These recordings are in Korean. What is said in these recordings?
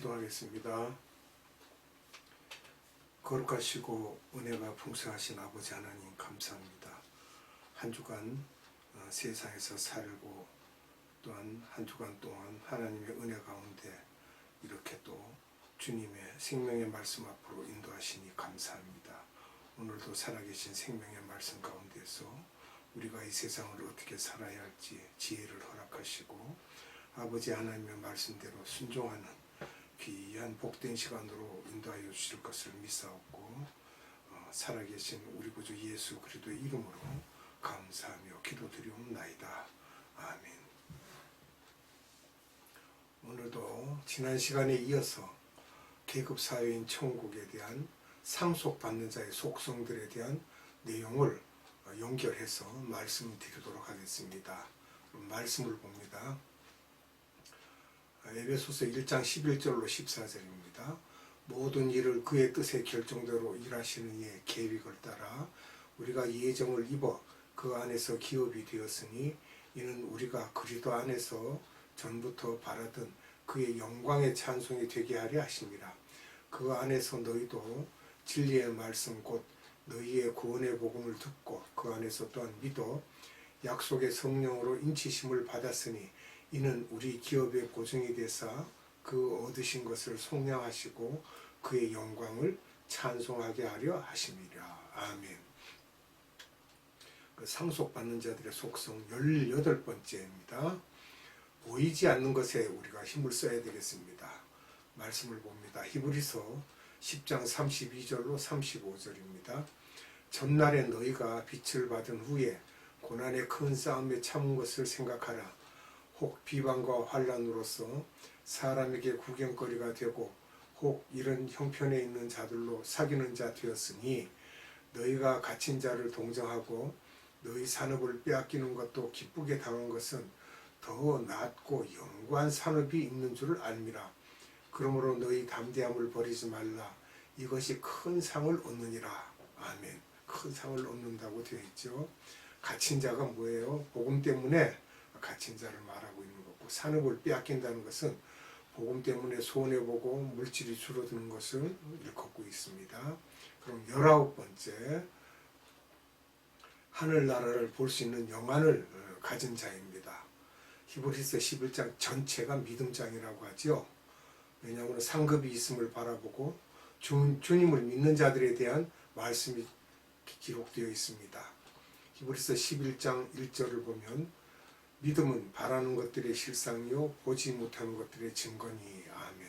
기도하겠습니다. 거룩하시고 은혜가 풍성하신 아버지 하나님 감사합니다. 한 주간 세상에서 살고 또한 한 주간 동안 하나님의 은혜 가운데 이렇게 또 주님의 생명의 말씀 앞으로 인도하시니 감사합니다. 오늘도 살아계신 생명의 말씀 가운데서 우리가 이 세상을 어떻게 살아야 할지 지혜를 허락하시고 아버지 하나님의 말씀대로 순종하는 귀한 복된 시간으로 인도하여 주실 것을 믿사옵고 살아계신 우리 구주 예수 그리스도의 이름으로 감사하며 기도드리옵나이다. 아멘. 오늘도 지난 시간에 이어서 계급사회인 천국에 대한 상속받는 자의 속성들에 대한 내용을 연결해서 말씀드리도록 하겠습니다. 말씀을 봅니다. 에베소서 1장 11절로 14절입니다. 모든 일을 그의 뜻의 결정대로 일하시는 이의 계획을 따라 우리가 예정을 입어 그 안에서 기업이 되었으니 이는 우리가 그리스도 안에서 전부터 바라던 그의 영광의 찬송이 되게 하려 하심이라. 그 안에서 너희도 진리의 말씀 곧 너희의 구원의 복음을 듣고 그 안에서 또한 믿어 약속의 성령으로 인치심을 받았으니 이는 우리 기업의 고증이 되사 그 얻으신 것을 속량하시고 그의 영광을 찬송하게 하려 하심이라. 아멘. 상속받는 자들의 속성 18번째입니다. 보이지 않는 것에 우리가 힘을 써야 되겠습니다. 말씀을 봅니다. 히브리서 10장 32절로 35절입니다. 전날에 너희가 빛을 받은 후에 고난의 큰 싸움에 참은 것을 생각하라. 혹 비방과 환난으로서 사람에게 구경거리가 되고 혹 이런 형편에 있는 자들로 사귀는 자 되었으니 너희가 갇힌 자를 동정하고 너희 산업을 빼앗기는 것도 기쁘게 당한 것은 더 낫고 영구한 산업이 있는 줄을 알미라. 그러므로 너희 담대함을 버리지 말라. 이것이 큰 상을 얻느니라. 아멘. 큰 상을 얻는다고 되어 있죠. 갇힌 자가 뭐예요? 복음 때문에 갇힌 자를 말하고 있는 거고, 산업을 빼앗긴다는 것은 복음 때문에 손해보고 물질이 줄어드는 것을 일컫고 있습니다. 그럼 19번째, 하늘나라를 볼 수 있는 영안을 가진 자입니다. 히브리서 11장 전체가 믿음장이라고 하죠. 왜냐하면 상급이 있음을 바라보고 주님을 믿는 자들에 대한 말씀이 기록되어 있습니다. 히브리서 11장 1절을 보면 믿음은 바라는 것들의 실상이요 보지 못하는 것들의 증거니. 아멘.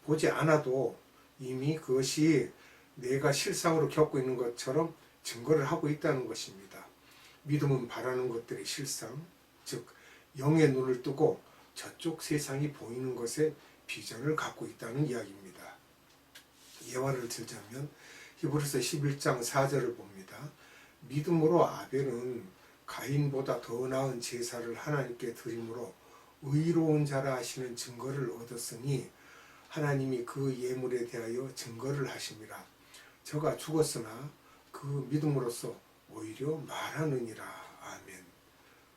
보지 않아도 이미 그것이 내가 실상으로 겪고 있는 것처럼 증거를 하고 있다는 것입니다. 믿음은 바라는 것들의 실상, 즉 영의 눈을 뜨고 저쪽 세상이 보이는 것에 비전을 갖고 있다는 이야기입니다. 예화를 들자면 히브리서 11장 4절을 봅니다. 믿음으로 아벨은 가인보다 더 나은 제사를 하나님께 드림으로 의로운 자라 하시는 증거를 얻었으니 하나님이 그 예물에 대하여 증거를 하심이라. 저가 죽었으나 그 믿음으로써 오히려 말하느니라. 아멘.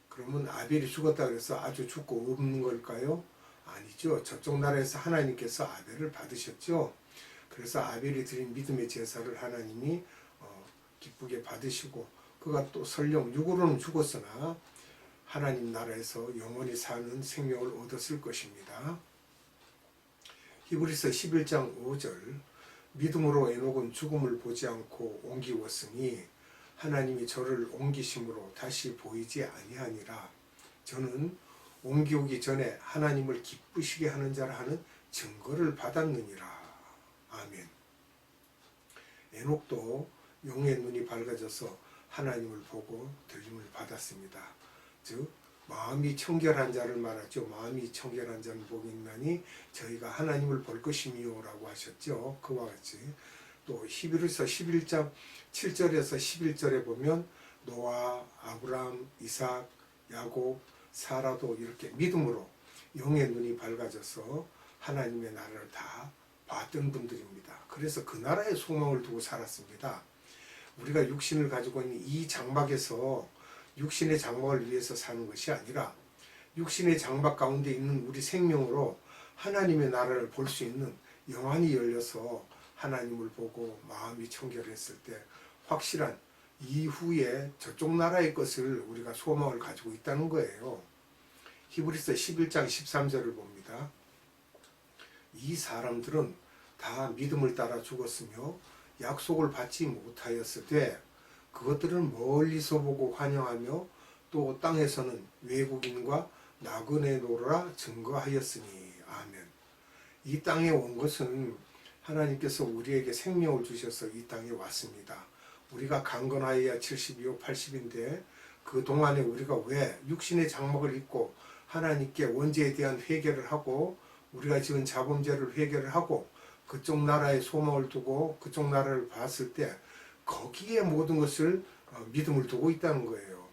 그러면 아벨이 죽었다 그래서 아주 죽고 없는 걸까요? 아니죠. 저쪽 나라에서 하나님께서 아벨을 받으셨죠. 그래서 아벨이 드린 믿음의 제사를 하나님이 기쁘게 받으시고 그가 또 설령 육으로는 죽었으나 하나님 나라에서 영원히 사는 생명을 얻었을 것입니다. 히브리서 11장 5절 믿음으로 에녹은 죽음을 보지 않고 옮기웠으니 하나님이 저를 옮기심으로 다시 보이지 아니하니라. 저는 옮기오기 전에 하나님을 기쁘시게 하는 자라 하는 증거를 받았느니라. 아멘. 에녹도 영의 눈이 밝아져서 하나님을 보고 들림을 받았습니다. 즉 마음이 청결한 자를 말하죠. 마음이 청결한 자는 복이 있나니 저희가 하나님을 볼 것이미요 라고 하셨죠. 그와 같이 또 히브리서 11장 7절에서 11절에 보면 노아, 아브람, 이삭, 야곱, 사라도 이렇게 믿음으로 영의 눈이 밝아져서 하나님의 나라를 다 봤던 분들입니다. 그래서 그 나라에 소망을 두고 살았습니다. 우리가 육신을 가지고 있는 이 장막에서 육신의 장막을 위해서 사는 것이 아니라 육신의 장막 가운데 있는 우리 생명으로 하나님의 나라를 볼 수 있는 영안이 열려서 하나님을 보고 마음이 청결했을 때 확실한 이후에 저쪽 나라의 것을 우리가 소망을 가지고 있다는 거예요. 히브리서 11장 13절을 봅니다. 이 사람들은 다 믿음을 따라 죽었으며 약속을 받지 못하였을 때 그것들을 멀리서 보고 환영하며 또 땅에서는 외국인과 나그네 노라 증거하였으니. 아멘. 이 땅에 온 것은 하나님께서 우리에게 생명을 주셔서 이 땅에 왔습니다. 우리가 강건하여야 70이요 80인데 그 동안에 우리가 왜 육신의 장막을 입고 하나님께 원죄에 대한 회개를 하고 우리가 지은 자범죄를 회개를 하고 그쪽 나라에 소망을 두고 그쪽 나라를 봤을 때 거기에 모든 것을 믿음을 두고 있다는 거예요.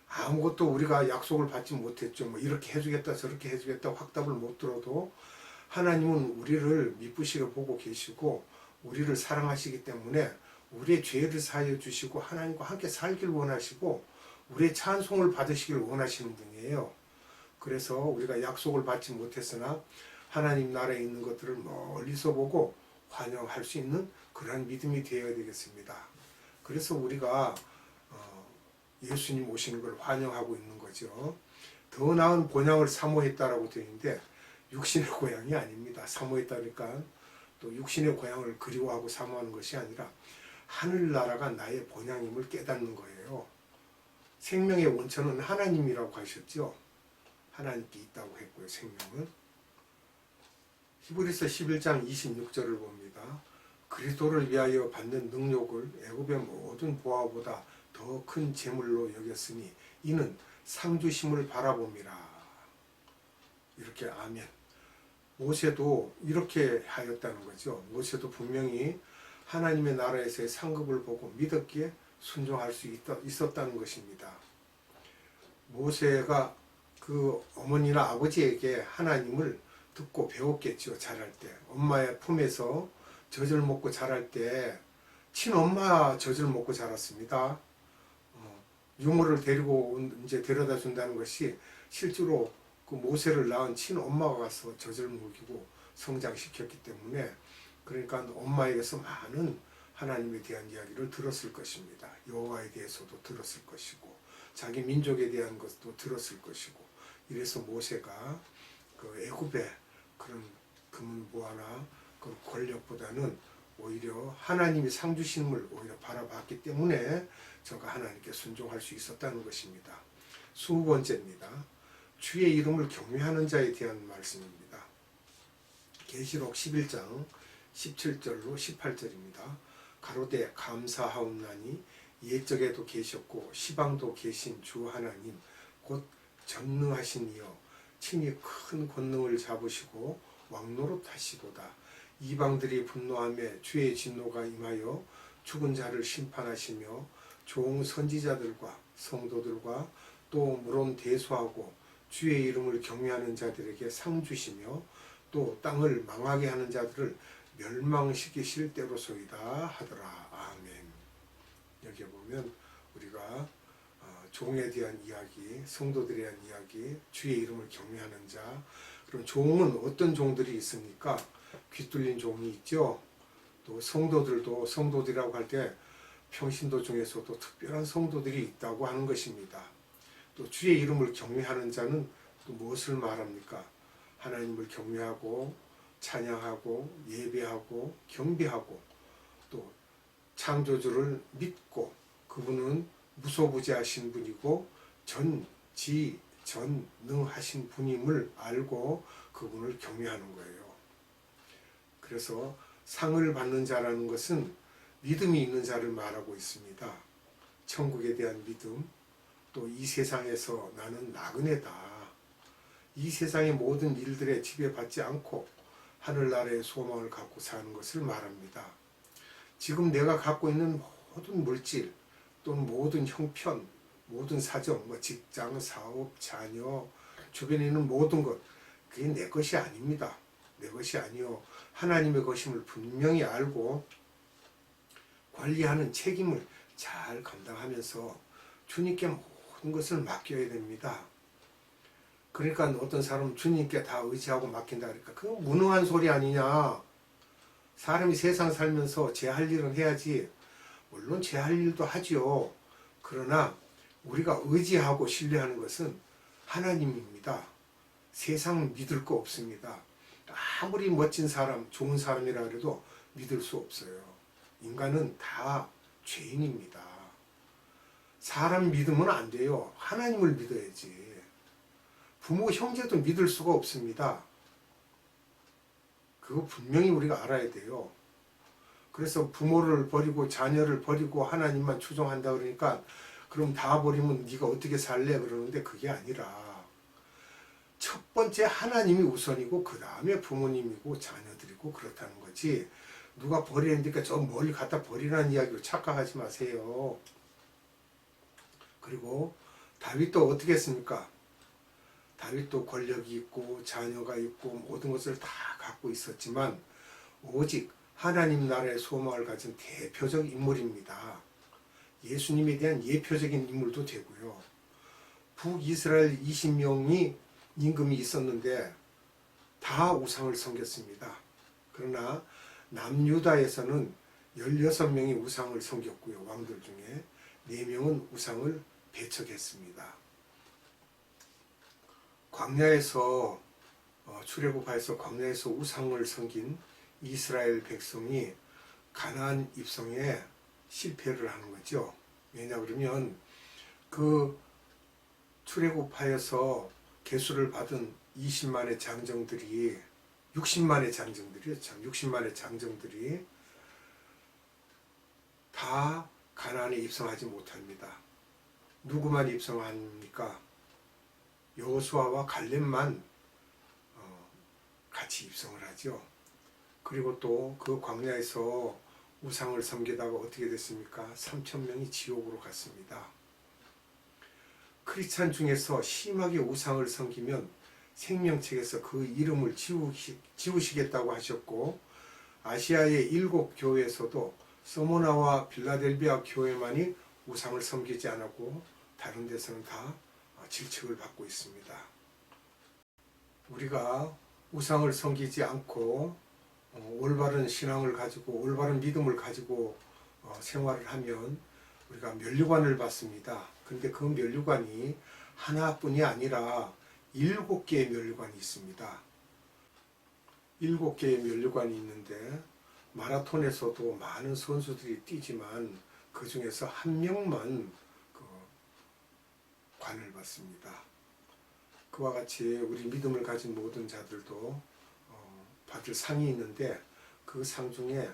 아무것도 우리가 약속을 받지 못했죠. 뭐 이렇게 해주겠다 저렇게 해주겠다 확답을 못 들어도 하나님은 우리를 미쁘시게 보고 계시고 우리를 사랑하시기 때문에 우리의 죄를 사하여 주시고 하나님과 함께 살길 원하시고 우리의 찬송을 받으시길 원하시는 분이에요. 그래서 우리가 약속을 받지 못했으나 하나님 나라에 있는 것들을 멀리서 보고 환영할 수 있는 그러한 믿음이 되어야 되겠습니다. 그래서 우리가 예수님 오시는 걸 환영하고 있는 거죠. 더 나은 본향을 사모했다라고 되어 있는데 육신의 고향이 아닙니다. 사모했다니까 또 육신의 고향을 그리워하고 사모하는 것이 아니라 하늘나라가 나의 본향임을 깨닫는 거예요. 생명의 원천은 하나님이라고 하셨죠. 하나님께 있다고 했고요. 생명은. 히브리서 11장 26절을 봅니다. 그리스도를 위하여 받는 능력을 애굽의 모든 보화보다 더 큰 재물로 여겼으니 이는 상 주심을 바라봅니다. 이렇게 아멘. 모세도 이렇게 하였다는 거죠. 모세도 분명히 하나님의 나라에서의 상급을 보고 믿었기에 순종할 수 있었다는 것입니다. 모세가 그 어머니나 아버지에게 하나님을 듣고 배웠겠죠. 자랄 때 엄마의 품에서 젖을 먹고 자랄 때 친엄마 젖을 먹고 자랐습니다. 유모를 데리고 이제 데려다 준다는 것이 실제로 그 모세를 낳은 친엄마가 가서 젖을 먹이고 성장시켰기 때문에 그러니까 엄마에게서 많은 하나님에 대한 이야기를 들었을 것입니다. 여호와에 대해서도 들었을 것이고 자기 민족에 대한 것도 들었을 것이고 이래서 모세가 그 애굽의 그런 금은보화나 그 권력보다는 오히려 하나님이 상 주심을 오히려 바라봤기 때문에 저가 하나님께 순종할 수 있었다는 것입니다. 20번째입니다. 주의 이름을 경외하는 자에 대한 말씀입니다. 계시록 11장 17절로 18절입니다. 가로되 감사하옵나니 옛적에도 계셨고 시방도 계신 주 하나님 곧 전능하신 이여 친히 큰 권능을 잡으시고 왕노릇 하시도다. 이방들이 분노하며 주의 진노가 임하여 죽은 자를 심판하시며 종 선지자들과 성도들과 또 물론 대수하고 주의 이름을 경외하는 자들에게 상 주시며 또 땅을 망하게 하는 자들을 멸망시키실 때로소이다 하더라. 아멘. 여기 보면 우리가 종에 대한 이야기, 성도들에 대한 이야기, 주의 이름을 경외하는 자. 그럼 종은 어떤 종들이 있습니까? 귀 뚫린 종이 있죠. 또 성도들도 성도들이라고 할 때 평신도 중에서도 특별한 성도들이 있다고 하는 것입니다. 또 주의 이름을 경외하는 자는 또 무엇을 말합니까? 하나님을 경외하고 찬양하고 예배하고 경배하고 또 창조주를 믿고 그분은 무소부재하신 분이고 전지전능하신 분임을 알고 그분을 경외하는 거예요. 그래서 상을 받는 자라는 것은 믿음이 있는 자를 말하고 있습니다. 천국에 대한 믿음, 또 이 세상에서 나는 나그네다. 이 세상의 모든 일들에 지배받지 않고 하늘나라의 소망을 갖고 사는 것을 말합니다. 지금 내가 갖고 있는 모든 물질 또는 모든 형편, 모든 사정, 직장, 사업, 자녀, 주변에 있는 모든 것 그게 내 것이 아닙니다. 내 것이 아니요 하나님의 것임을 분명히 알고 관리하는 책임을 잘 감당하면서 주님께 모든 것을 맡겨야 됩니다. 그러니까 어떤 사람은 주님께 다 의지하고 맡긴다 그러니까 그건 무능한 소리 아니냐. 사람이 세상 살면서 제 할 일은 해야지. 물론 제 할 일도 하지요. 그러나 우리가 의지하고 신뢰하는 것은 하나님입니다. 세상 믿을 거 없습니다. 아무리 멋진 사람, 좋은 사람이라 그래도 믿을 수 없어요. 인간은 다 죄인입니다. 사람 믿으면 안 돼요. 하나님을 믿어야지. 부모, 형제도 믿을 수가 없습니다. 그거 분명히 우리가 알아야 돼요. 그래서 부모를 버리고 자녀를 버리고 하나님만 추종한다 그러니까 그럼 다 버리면 네가 어떻게 살래? 그러는데 그게 아니라 첫 번째 하나님이 우선이고 그 다음에 부모님이고 자녀들이고 그렇다는 거지. 누가 버리니까 저 멀리 갖다 버리라는 이야기로 착각하지 마세요. 그리고 다윗도 어떻게 했습니까? 다윗도 권력이 있고 자녀가 있고 모든 것을 다 갖고 있었지만 오직 하나님 나라의 소망을 가진 대표적 인물입니다. 예수님에 대한 예표적인 인물도 되고요. 북이스라엘 20명이 임금이 있었는데 다 우상을 섬겼습니다. 그러나 남유다에서는 16명이 우상을 섬겼고요. 왕들 중에 4명은 우상을 배척했습니다. 광야에서 출애굽하여서 광야에서 우상을 섬긴 이스라엘 백성이 가나안 입성에 실패를 하는 거죠. 왜냐 그러면 그 출애굽하여서 계수를 받은 20만의 장정들이 60만의 장정들이요. 참 60만의 장정들이 다 가나안에 입성하지 못합니다. 누구만 입성합니까? 여호수아와 갈렙만 같이 입성을 하죠. 그리고 또 그 광야에서 우상을 섬기다가 어떻게 됐습니까? 3,000명이 지옥으로 갔습니다. 크리스찬 중에서 심하게 우상을 섬기면 생명책에서 그 이름을 지우시겠다고 하셨고 아시아의 7교회에서도 서모나와 빌라델비아 교회만이 우상을 섬기지 않았고 다른 데서는 다 질책을 받고 있습니다. 우리가 우상을 섬기지 않고 올바른 신앙을 가지고 올바른 믿음을 가지고 생활을 하면 우리가 면류관을 받습니다. 그런데 그 면류관이 하나뿐이 아니라 7개의 면류관이 있습니다. 7개의 면류관이 있는데 마라톤에서도 많은 선수들이 뛰지만 그 중에서 한 명만 그 관을 받습니다. 그와 같이 우리 믿음을 가진 모든 자들도 받을 상이 있는데 그 상 중에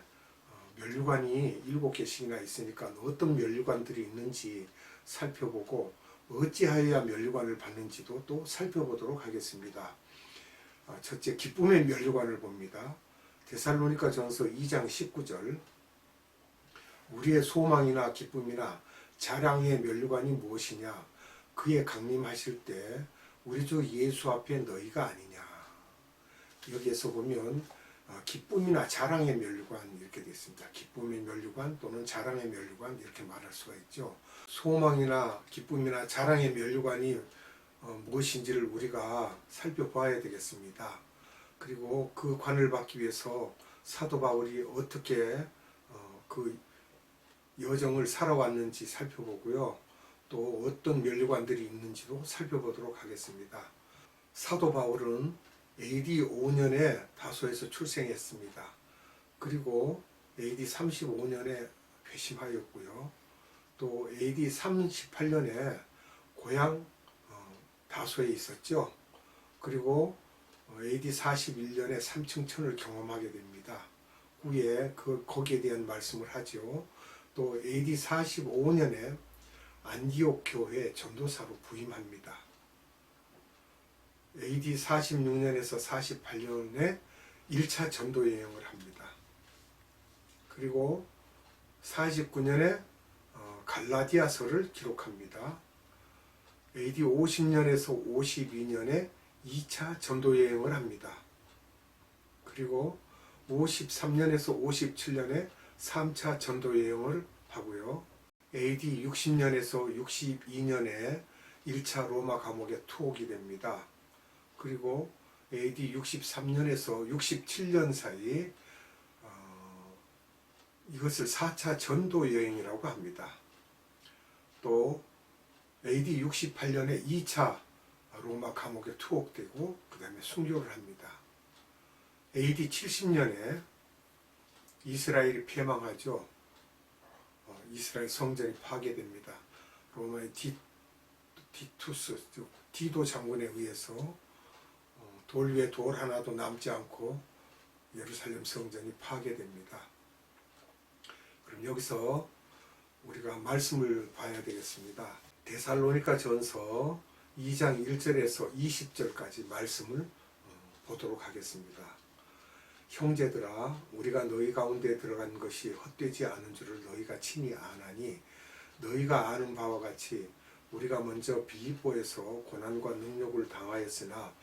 면류관이 7개씩이나 있으니까 어떤 면류관들이 있는지 살펴보고 어찌하여야 면류관을 받는지도 또 살펴보도록 하겠습니다. 첫째, 기쁨의 면류관을 봅니다. 데살로니가 전서 2장 19절 우리의 소망이나 기쁨이나 자랑의 면류관이 무엇이냐? 그의 강림하실 때 우리 주 예수 앞에 너희가 아니냐. 여기에서 보면 기쁨이나 자랑의 면류관 이렇게 되어 있습니다. 기쁨의 면류관 또는 자랑의 면류관 이렇게 말할 수가 있죠. 소망이나 기쁨이나 자랑의 면류관이 무엇인지를 우리가 살펴봐야 되겠습니다. 그리고 그 관을 받기 위해서 사도 바울이 어떻게 그 여정을 살아왔는지 살펴보고요. 또 어떤 면류관들이 있는지도 살펴보도록 하겠습니다. 사도 바울은 AD 5년에 다소에서 출생했습니다. 그리고 AD 35년에 회심하였고요. 또 AD 38년에 고향 다소에 있었죠. 그리고 AD 41년에 삼층천을 경험하게 됩니다. 후에 거기에 대한 말씀을 하죠. 또 AD 45년에 안디옥 교회 전도사로 부임합니다. AD 46년에서 48년에 1차 전도 여행을 합니다. 그리고 49년에 갈라디아서를 기록합니다. AD 50년에서 52년에 2차 전도 여행을 합니다. 그리고 53년에서 57년에 3차 전도 여행을 하고요. AD 60년에서 62년에 1차 로마 감옥에 투옥이 됩니다. 그리고 AD 63년에서 67년 사이 이것을 4차 전도 여행이라고 합니다. 또 AD 68년에 2차 로마 감옥에 투옥되고 그 다음에 순교를 합니다. AD 70년에 이스라엘이 패망하죠. 이스라엘 성전이 파괴됩니다. 로마의 디투스, 디도 장군에 의해서 돌 위에 돌 하나도 남지 않고 예루살렘 성전이 파괴됩니다. 그럼 여기서 우리가 말씀을 봐야 되겠습니다. 데살로니가 전서 2장 1절에서 20절까지 말씀을 보도록 하겠습니다. 형제들아, 우리가 너희 가운데 들어간 것이 헛되지 않은 줄을 너희가 친히 아나니 너희가 아는 바와 같이 우리가 먼저 빌립보에서 고난과 능욕을 당하였으나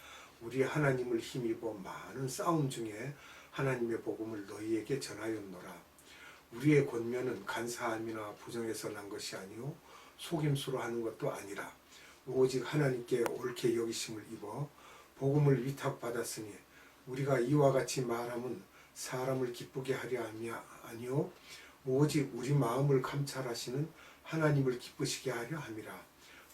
우리 하나님을 힘입어 많은 싸움 중에 하나님의 복음을 너희에게 전하였노라. 우리의 권면은 간사함이나 부정에서 난 것이 아니요 속임수로 하는 것도 아니라 오직 하나님께 옳게 여기심을 입어 복음을 위탁받았으니 우리가 이와 같이 말함은 사람을 기쁘게 하려 함이 아니요 오직 우리 마음을 감찰하시는 하나님을 기쁘시게 하려 함이라.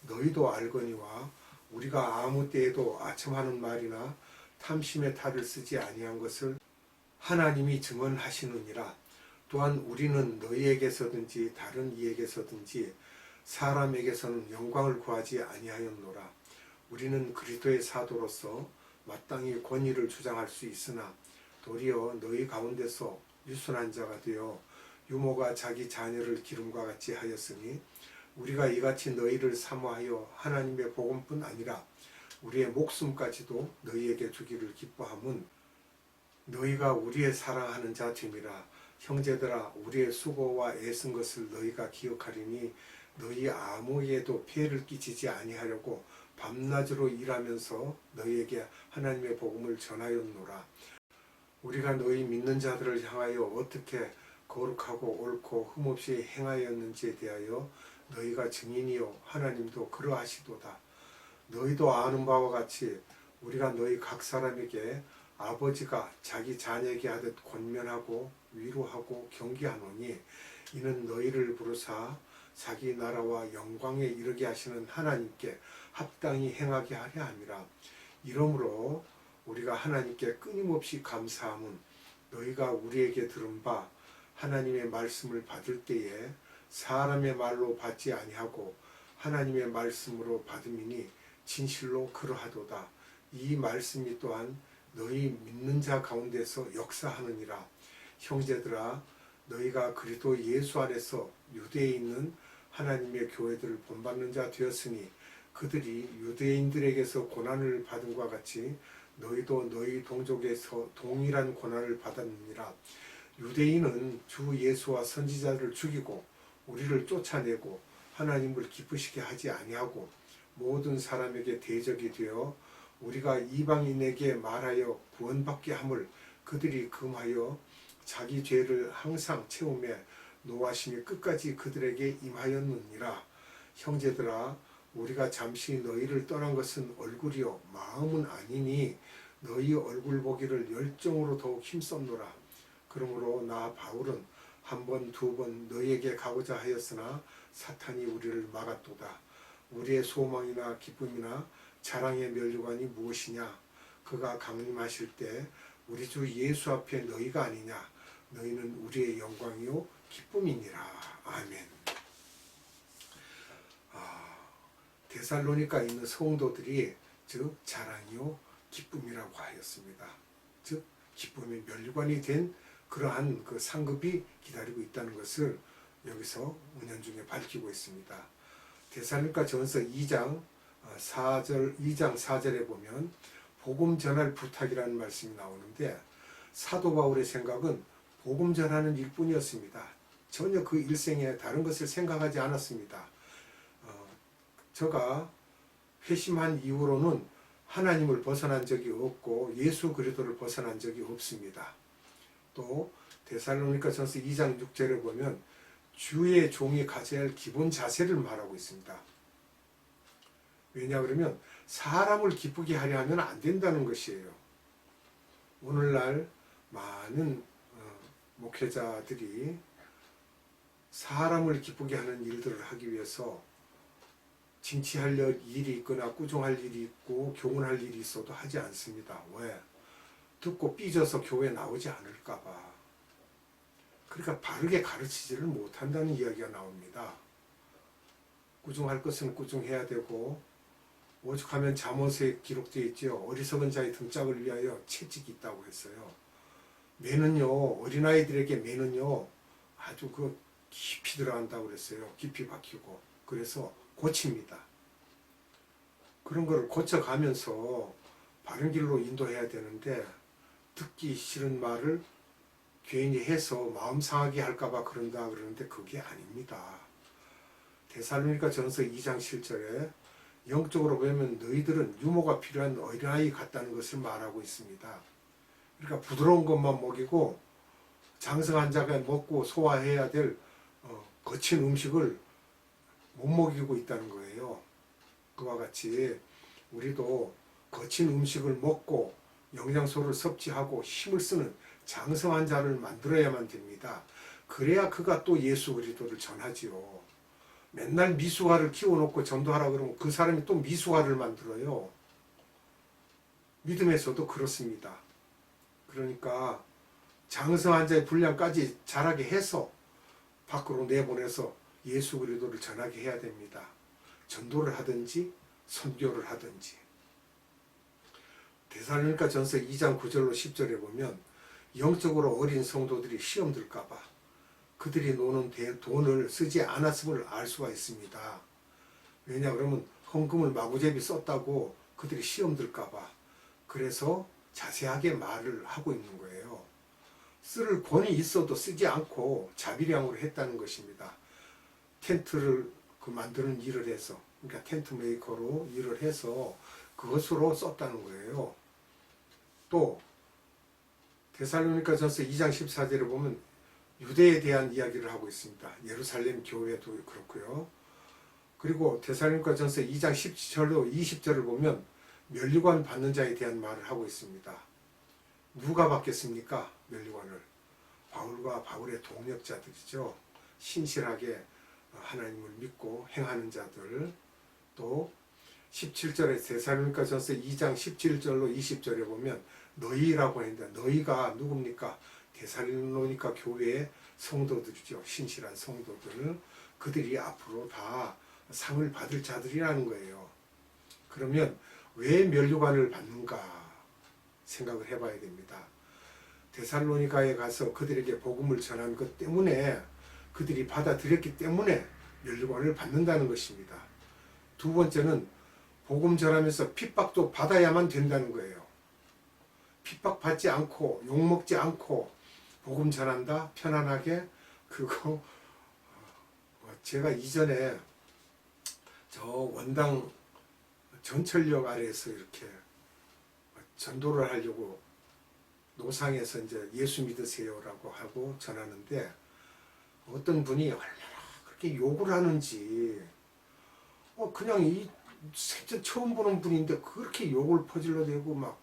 너희도 알거니와 우리가 아무 때에도 아첨하는 말이나 탐심의 탈을 쓰지 아니한 것을 하나님이 증언하시느니라. 또한 우리는 너희에게서든지 다른 이에게서든지 사람에게서는 영광을 구하지 아니하였노라. 우리는 그리스도의 사도로서 마땅히 권위를 주장할 수 있으나 도리어 너희 가운데서 유순한 자가 되어 유모가 자기 자녀를 기름과 같이 하였으니 우리가 이같이 너희를 사모하여 하나님의 복음뿐 아니라 우리의 목숨까지도 너희에게 주기를 기뻐함은 너희가 우리의 사랑하는 자 됨이라. 형제들아, 우리의 수고와 애쓴 것을 너희가 기억하리니 너희 아무에게도 피해를 끼치지 아니하려고 밤낮으로 일하면서 너희에게 하나님의 복음을 전하였노라. 우리가 너희 믿는 자들을 향하여 어떻게 거룩하고 옳고 흠없이 행하였는지에 대하여 너희가 증인이요 하나님도 그러하시도다. 너희도 아는 바와 같이 우리가 너희 각 사람에게 아버지가 자기 자녀에게 하듯 권면하고 위로하고 경계하노니 이는 너희를 부르사 자기 나라와 영광에 이르게 하시는 하나님께 합당히 행하게 하려 함이라. 이러므로 우리가 하나님께 끊임없이 감사함은 너희가 우리에게 들은 바 하나님의 말씀을 받을 때에 사람의 말로 받지 아니하고 하나님의 말씀으로 받음이니 진실로 그러하도다. 이 말씀이 또한 너희 믿는 자 가운데서 역사하느니라. 형제들아, 너희가 그리스도 예수 안에서 유대에 있는 하나님의 교회들을 본받는 자 되었으니 그들이 유대인들에게서 고난을 받은과 같이 너희도 너희 동족에서 동일한 고난을 받았느니라. 유대인은 주 예수와 선지자를 죽이고 우리를 쫓아내고 하나님을 기쁘시게 하지 아니하고 모든 사람에게 대적이 되어 우리가 이방인에게 말하여 구원받게 함을 그들이 금하여 자기 죄를 항상 채우며 노하심이 끝까지 그들에게 임하였느니라. 형제들아, 우리가 잠시 너희를 떠난 것은 얼굴이요 마음은 아니니 너희 얼굴 보기를 열정으로 더욱 힘썼노라. 그러므로 나 바울은 한 번, 두 번 너희에게 가고자 하였으나 사탄이 우리를 막았도다. 우리의 소망이나 기쁨이나 자랑의 면류관이 무엇이냐? 그가 강림하실 때 우리 주 예수 앞에 너희가 아니냐? 너희는 우리의 영광이요 기쁨이니라. 아멘. 데살로니가 있는 성도들이 즉 자랑이요 기쁨이라고 하였습니다. 즉 기쁨의 면류관이 된 그러한 그 상급이 기다리고 있다는 것을 여기서 은연중에 밝히고 있습니다. 데살로니가 전서 2장 4절에 보면 복음 전할 부탁이라는 말씀이 나오는데 사도 바울의 생각은 복음 전하는 일뿐이었습니다. 전혀 그 일생에 다른 것을 생각하지 않았습니다. 저가 회심한 이후로는 하나님을 벗어난 적이 없고 예수 그리스도를 벗어난 적이 없습니다. 또 데살로니가 전서 2장 6절에 보면 주의 종이 가져야 할 기본 자세를 말하고 있습니다. 왜냐 그러면 사람을 기쁘게 하려 하면 안 된다는 것이에요. 오늘날 많은 목회자들이 사람을 기쁘게 하는 일들을 하기 위해서 징치할 일이 있거나 꾸중할 일이 있고 교훈할 일이 있어도 하지 않습니다. 왜? 듣고 삐져서 교회에 나오지 않을까 봐. 그러니까 바르게 가르치지를 못한다는 이야기가 나옵니다. 꾸중할 것은 꾸중해야 되고, 오죽하면 잠언에 기록되어 있죠. 어리석은 자의 등짝을 위하여 채찍이 있다고 했어요. 매는요, 어린아이들에게 매는요, 아주 깊이 들어간다고 그랬어요. 깊이 박히고. 그래서 고칩니다. 그런 거를 고쳐가면서 바른 길로 인도해야 되는데, 듣기 싫은 말을 괜히 해서 마음 상하게 할까봐 그런다 그러는데 그게 아닙니다. 데살로니가 전서 2장 7절에 영적으로 보면 너희들은 유모가 필요한 어린아이 같다는 것을 말하고 있습니다. 그러니까 부드러운 것만 먹이고 장성한 자가 먹고 소화해야 될 거친 음식을 못 먹이고 있다는 거예요. 그와 같이 우리도 거친 음식을 먹고 영양소를 섭취하고 힘을 쓰는 장성한 자를 만들어야만 됩니다. 그래야 그가 또 예수 그리스도를 전하지요. 맨날 미숙아를 키워놓고 전도하라 그러면 그 사람이 또 미숙아를 만들어요. 믿음에서도 그렇습니다. 그러니까 장성한 자의 분량까지 자라게 해서 밖으로 내보내서 예수 그리스도를 전하게 해야 됩니다. 전도를 하든지 선교를 하든지. 데살로니가 전서 2장 9절로 10절에 보면 영적으로 어린 성도들이 시험 들까봐 그들이 노는 돈을 쓰지 않았음을 알 수가 있습니다. 왜냐 그러면 헌금을 마구잡이 썼다고 그들이 시험 들까봐 그래서 자세하게 말을 하고 있는 거예요. 쓸 권이 있어도 쓰지 않고 자비량으로 했다는 것입니다. 텐트를 만드는 일을 해서, 그러니까 텐트 메이커로 일을 해서 그것으로 썼다는 거예요. 또 데살로니가 전서 2장 14절에 보면 유대에 대한 이야기를 하고 있습니다. 예루살렘 교회도 그렇고요. 그리고 데살로니가 전서 2장 17절로 20절을 보면 면류관 받는 자에 대한 말을 하고 있습니다. 누가 받겠습니까? 면류관을. 바울과 바울의 동역자들이죠. 신실하게 하나님을 믿고 행하는 자들. 또 17절에 데살로니가 전서 2장 17절로 20절에 보면 너희라고 했는데 너희가 누굽니까? 데살로니가 교회의 성도들이죠. 신실한 성도들. 그들이 앞으로 다 상을 받을 자들이라는 거예요. 그러면 왜 면류관을 받는가 생각을 해봐야 됩니다. 데살로니가에 가서 그들에게 복음을 전한 것 때문에 그들이 받아들였기 때문에 면류관을 받는다는 것입니다. 두 번째는 복음 전하면서 핍박도 받아야만 된다는 거예요. 핍박받지 않고 욕먹지 않고 복음 전한다 편안하게 그거 제가 이전에 저 원당 전철역 아래에서 이렇게 전도를 하려고 노상에서 이제 예수 믿으세요라고 하고 전하는데 어떤 분이 얼마나 그렇게 욕을 하는지 그냥 처음 보는 분인데 그렇게 욕을 퍼질러 대고 막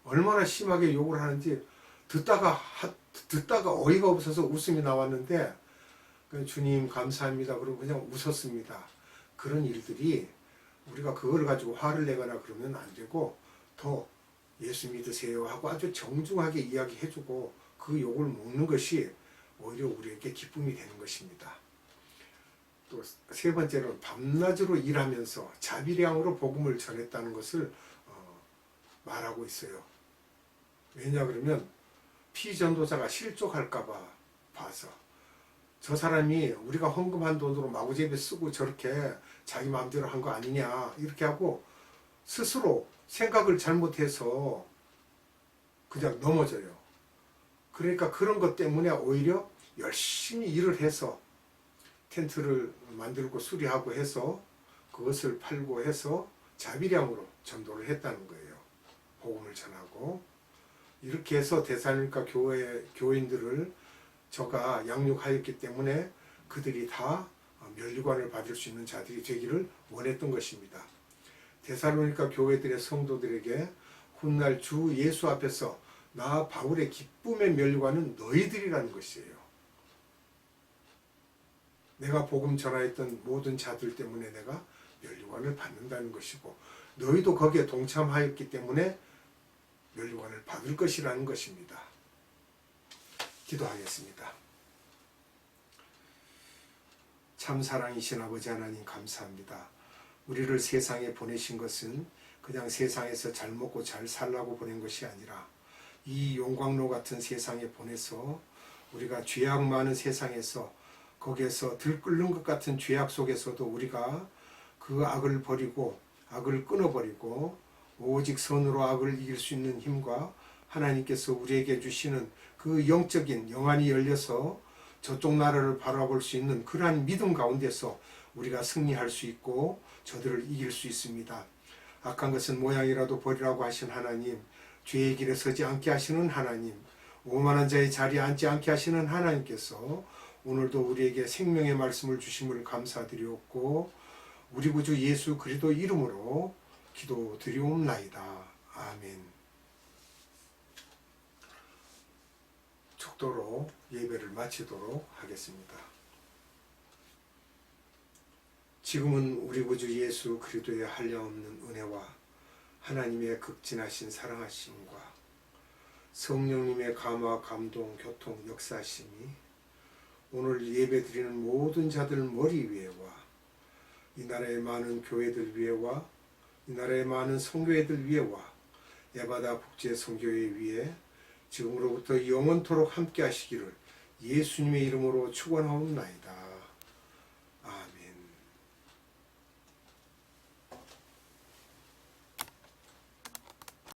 얼마나 심하게 욕을 하는지 듣다가 어이가 없어서 웃음이 나왔는데 주님 감사합니다 그러고 그냥 웃었습니다. 그런 일들이 우리가 그걸 가지고 화를 내거나 그러면 안 되고 더 예수 믿으세요 하고 아주 정중하게 이야기해주고 그 욕을 먹는 것이 오히려 우리에게 기쁨이 되는 것입니다. 또 세 번째로는 밤낮으로 일하면서 자비량으로 복음을 전했다는 것을 말하고 있어요. 왜냐 그러면 피전도자가 실족할까봐 봐서 저 사람이 우리가 헌금한 돈으로 마구잡이 쓰고 저렇게 자기 마음대로 한 거 아니냐 이렇게 하고 스스로 생각을 잘못해서 그냥 넘어져요. 그러니까 그런 것 때문에 오히려 열심히 일을 해서 텐트를 만들고 수리하고 해서 그것을 팔고 해서 자비량으로 전도를 했다는 거예요. 복음을 전하고 이렇게 해서 데살로니가 교인들을 저가 양육하였기 때문에 그들이 다 면류관을 받을 수 있는 자들이 되기를 원했던 것입니다. 데살로니가 교회들의 성도들에게 훗날 주 예수 앞에서 나 바울의 기쁨의 면류관은 너희들이라는 것이에요. 내가 복음 전하였던 모든 자들 때문에 내가 면류관을 받는다는 것이고 너희도 거기에 동참하였기 때문에 면류관을 받을 것이라는 것입니다. 기도하겠습니다. 참 사랑이신 아버지 하나님 감사합니다. 우리를 세상에 보내신 것은 그냥 세상에서 잘 먹고 잘 살라고 보낸 것이 아니라 이 용광로 같은 세상에 보내서 우리가 죄악 많은 세상에서 거기에서 들끓는 것 같은 죄악 속에서도 우리가 그 악을 버리고 악을 끊어버리고 오직 선으로 악을 이길 수 있는 힘과 하나님께서 우리에게 주시는 그 영적인 영안이 열려서 저쪽 나라를 바라볼 수 있는 그러한 믿음 가운데서 우리가 승리할 수 있고 저들을 이길 수 있습니다. 악한 것은 모양이라도 버리라고 하신 하나님, 죄의 길에 서지 않게 하시는 하나님, 오만한 자의 자리에 앉지 않게 하시는 하나님께서 오늘도 우리에게 생명의 말씀을 주심을 감사드리옵고 우리 구주 예수 그리스도 이름으로 기도드리옵나이다. 아멘. 축도로 예배를 마치도록 하겠습니다. 지금은 우리 구주 예수 그리스도의 한량없는 은혜와 하나님의 극진하신 사랑하심과 성령님의 감화, 감동, 교통, 역사하심이 오늘 예배드리는 모든 자들 머리 위에와 이 나라의 많은 교회들 위에와 이 나라의 많은 성교회들 위에와 예바다 국제 성교회 위에 지금으로부터 영원토록 함께 하시기를 예수님의 이름으로 축원하옵나이다.